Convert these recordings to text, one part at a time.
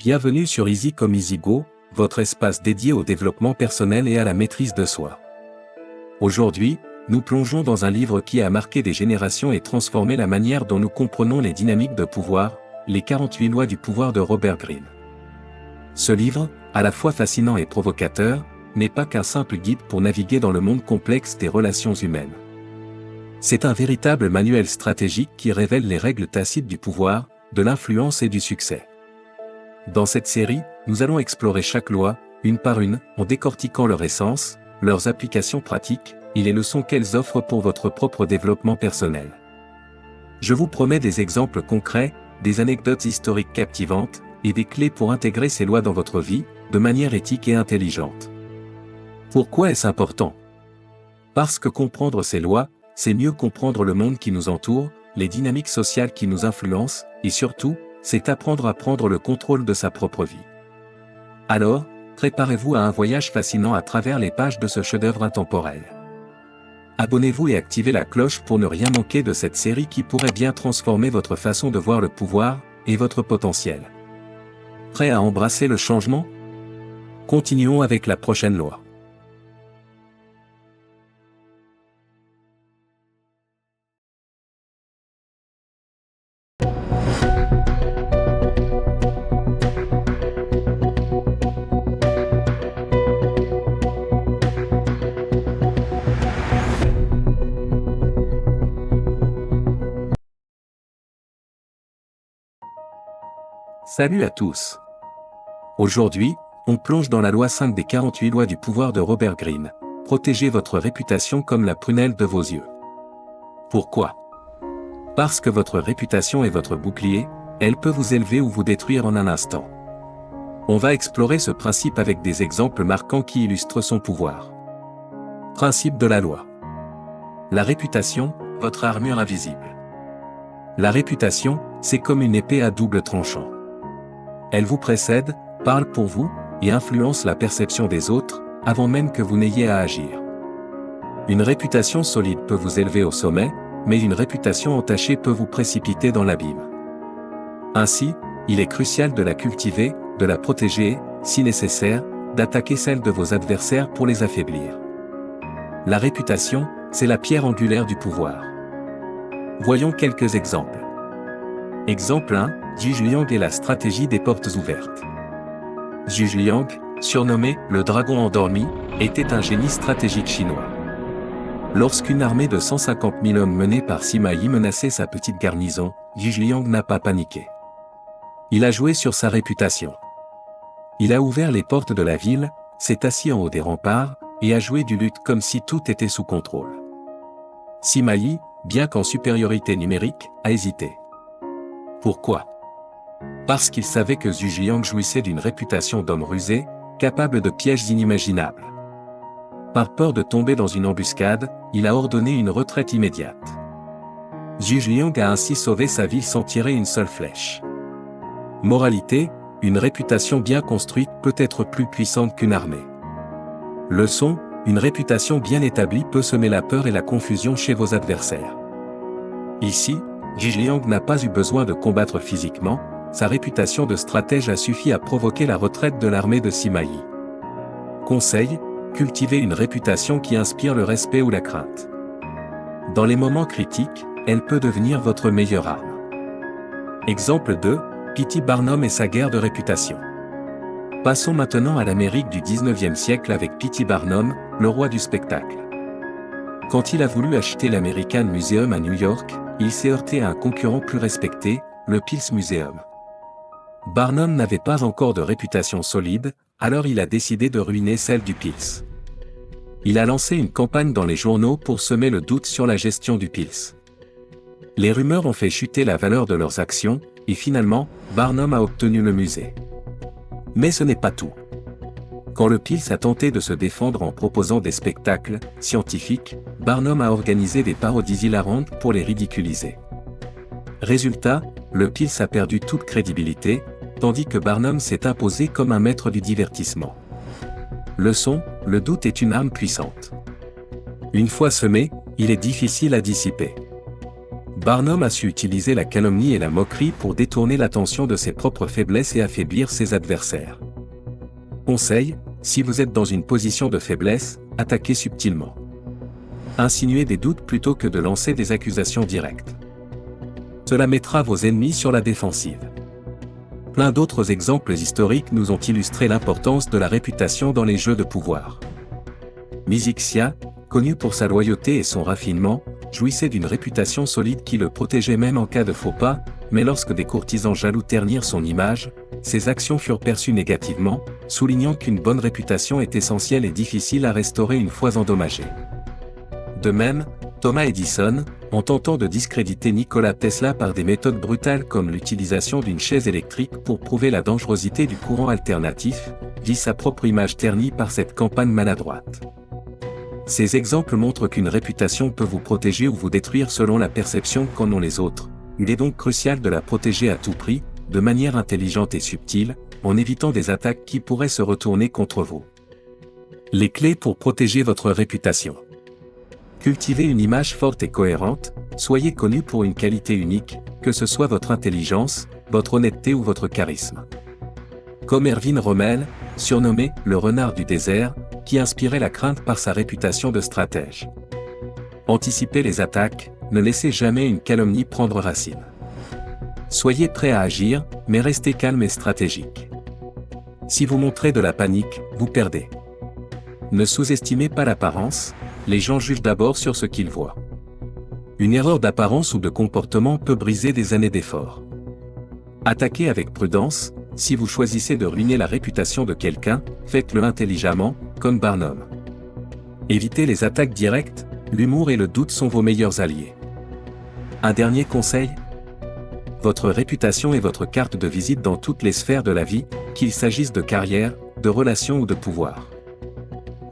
Bienvenue sur Easy comme Easy Go, votre espace dédié au développement personnel et à la maîtrise de soi. Aujourd'hui, nous plongeons dans un livre qui a marqué des générations et transformé la manière dont nous comprenons les dynamiques de pouvoir, les 48 lois du pouvoir de Robert Greene. Ce livre, à la fois fascinant et provocateur, n'est pas qu'un simple guide pour naviguer dans le monde complexe des relations humaines. C'est un véritable manuel stratégique qui révèle les règles tacites du pouvoir, de l'influence et du succès. Dans cette série, nous allons explorer chaque loi, une par une, en décortiquant leur essence, leurs applications pratiques, et les leçons qu'elles offrent pour votre propre développement personnel. Je vous promets des exemples concrets, des anecdotes historiques captivantes, et des clés pour intégrer ces lois dans votre vie, de manière éthique et intelligente. Pourquoi est-ce important? Parce que comprendre ces lois, c'est mieux comprendre le monde qui nous entoure, les dynamiques sociales qui nous influencent, et surtout, c'est apprendre à prendre le contrôle de sa propre vie. Alors, préparez-vous à un voyage fascinant à travers les pages de ce chef-d'œuvre intemporel. Abonnez-vous et activez la cloche pour ne rien manquer de cette série qui pourrait bien transformer votre façon de voir le pouvoir, et votre potentiel. Prêt à embrasser le changement? Continuons avec la prochaine loi. Salut à tous. Aujourd'hui, on plonge dans la loi 5 des 48 lois du pouvoir de Robert Greene. Protégez votre réputation comme la prunelle de vos yeux. Pourquoi? Parce que votre réputation est votre bouclier, elle peut vous élever ou vous détruire en un instant. On va explorer ce principe avec des exemples marquants qui illustrent son pouvoir. Principe de la loi. La réputation, votre armure invisible. La réputation, c'est comme une épée à double tranchant. Elle vous précède, parle pour vous, et influence la perception des autres, avant même que vous n'ayez à agir. Une réputation solide peut vous élever au sommet, mais une réputation entachée peut vous précipiter dans l'abîme. Ainsi, il est crucial de la cultiver, de la protéger et, si nécessaire, d'attaquer celle de vos adversaires pour les affaiblir. La réputation, c'est la pierre angulaire du pouvoir. Voyons quelques exemples. Exemple 1, Zhuge Liang et la stratégie des portes ouvertes. Zhuge Liang, surnommé « le dragon endormi », était un génie stratégique chinois. Lorsqu'une armée de 150 000 hommes menée par Sima Yi menaçait sa petite garnison, Zhuge Liang n'a pas paniqué. Il a joué sur sa réputation. Il a ouvert les portes de la ville, s'est assis en haut des remparts, et a joué du luth comme si tout était sous contrôle. Sima Yi, bien qu'en supériorité numérique, a hésité. Pourquoi? Parce qu'il savait que Zhuge Liang jouissait d'une réputation d'homme rusé, capable de pièges inimaginables. Par peur de tomber dans une embuscade, il a ordonné une retraite immédiate. Zhuge Liang a ainsi sauvé sa vie sans tirer une seule flèche. Moralité, une réputation bien construite peut être plus puissante qu'une armée. Leçon, une réputation bien établie peut semer la peur et la confusion chez vos adversaires. Ici, Zhuge Liang n'a pas eu besoin de combattre physiquement, sa réputation de stratège a suffi à provoquer la retraite de l'armée de Sima Yi. Conseil, cultivez une réputation qui inspire le respect ou la crainte. Dans les moments critiques, elle peut devenir votre meilleure arme. Exemple 2, P.T. Barnum et sa guerre de réputation. Passons maintenant à l'Amérique du 19e siècle avec P.T. Barnum, le roi du spectacle. Quand il a voulu acheter l'American Museum à New York, il s'est heurté à un concurrent plus respecté, le Pils Museum. Barnum n'avait pas encore de réputation solide, alors il a décidé de ruiner celle du Pils. Il a lancé une campagne dans les journaux pour semer le doute sur la gestion du Pils. Les rumeurs ont fait chuter la valeur de leurs actions, et finalement, Barnum a obtenu le musée. Mais ce n'est pas tout. Quand le Pils a tenté de se défendre en proposant des spectacles scientifiques, Barnum a organisé des parodies hilarantes pour les ridiculiser. Résultat, le Pils a perdu toute crédibilité, tandis que Barnum s'est imposé comme un maître du divertissement. Leçon, le doute est une arme puissante. Une fois semé, il est difficile à dissiper. Barnum a su utiliser la calomnie et la moquerie pour détourner l'attention de ses propres faiblesses et affaiblir ses adversaires. Conseil, si vous êtes dans une position de faiblesse, attaquez subtilement. Insinuez des doutes plutôt que de lancer des accusations directes. Cela mettra vos ennemis sur la défensive. Plein d'autres exemples historiques nous ont illustré l'importance de la réputation dans les jeux de pouvoir. Mizixia, connu pour sa loyauté et son raffinement, jouissait d'une réputation solide qui le protégeait même en cas de faux pas, mais lorsque des courtisans jaloux ternirent son image, ses actions furent perçues négativement, soulignant qu'une bonne réputation est essentielle et difficile à restaurer une fois endommagée. De même, Thomas Edison, en tentant de discréditer Nikola Tesla par des méthodes brutales comme l'utilisation d'une chaise électrique pour prouver la dangerosité du courant alternatif, vit sa propre image ternie par cette campagne maladroite. Ces exemples montrent qu'une réputation peut vous protéger ou vous détruire selon la perception qu'en ont les autres. Il est donc crucial de la protéger à tout prix, de manière intelligente et subtile, en évitant des attaques qui pourraient se retourner contre vous. Les clés pour protéger votre réputation. Cultivez une image forte et cohérente, soyez connu pour une qualité unique, que ce soit votre intelligence, votre honnêteté ou votre charisme. Comme Erwin Rommel, surnommé « le renard du désert », qui inspirait la crainte par sa réputation de stratège. Anticipez les attaques, ne laissez jamais une calomnie prendre racine. Soyez prêt à agir, mais restez calme et stratégique. Si vous montrez de la panique, vous perdez. Ne sous-estimez pas l'apparence, les gens jugent d'abord sur ce qu'ils voient. Une erreur d'apparence ou de comportement peut briser des années d'efforts. Attaquez avec prudence, si vous choisissez de ruiner la réputation de quelqu'un, faites-le intelligemment, comme Barnum. Évitez les attaques directes, l'humour et le doute sont vos meilleurs alliés. Un dernier conseil ? Votre réputation est votre carte de visite dans toutes les sphères de la vie, qu'il s'agisse de carrière, de relations ou de pouvoir.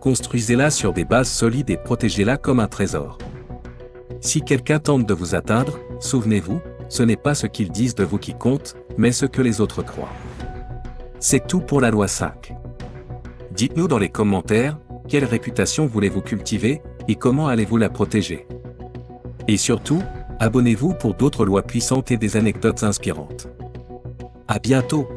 Construisez-la sur des bases solides et protégez-la comme un trésor. Si quelqu'un tente de vous atteindre, souvenez-vous, ce n'est pas ce qu'ils disent de vous qui compte, mais ce que les autres croient. C'est tout pour la loi 5. Dites-nous dans les commentaires, quelle réputation voulez-vous cultiver, et comment allez-vous la protéger? Et surtout, abonnez-vous pour d'autres lois puissantes et des anecdotes inspirantes. À bientôt!